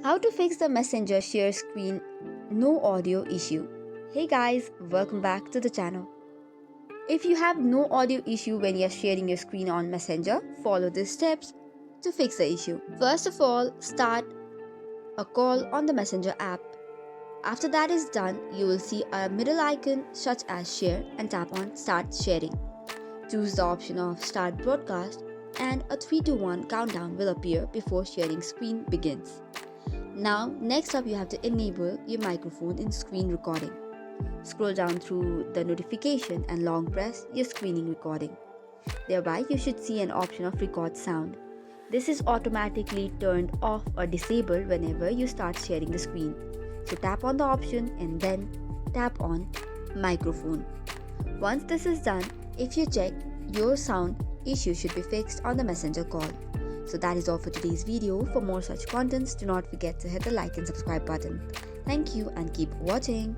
How to fix the Messenger share screen no audio issue. Hey guys, welcome back to the channel. If you have no audio issue when you're sharing your screen on Messenger, follow these steps to fix the issue. First of all, start a call on the Messenger app. After that is done, you will see a middle icon such as share and tap on start sharing. Choose the option of start broadcast and a 3 to 1 countdown will appear before sharing screen begins. Now, next up you have to enable your microphone in screen recording. Scroll down through the notification and long press your screening recording. Thereby, you should see an option of record sound. This is automatically turned off or disabled whenever you start sharing the screen. So tap on the option and then tap on microphone. Once this is done, if you check, your sound issue should be fixed on the Messenger call. So that is all for today's video. For more such contents, do not forget to hit the like and subscribe button. Thank you and keep watching.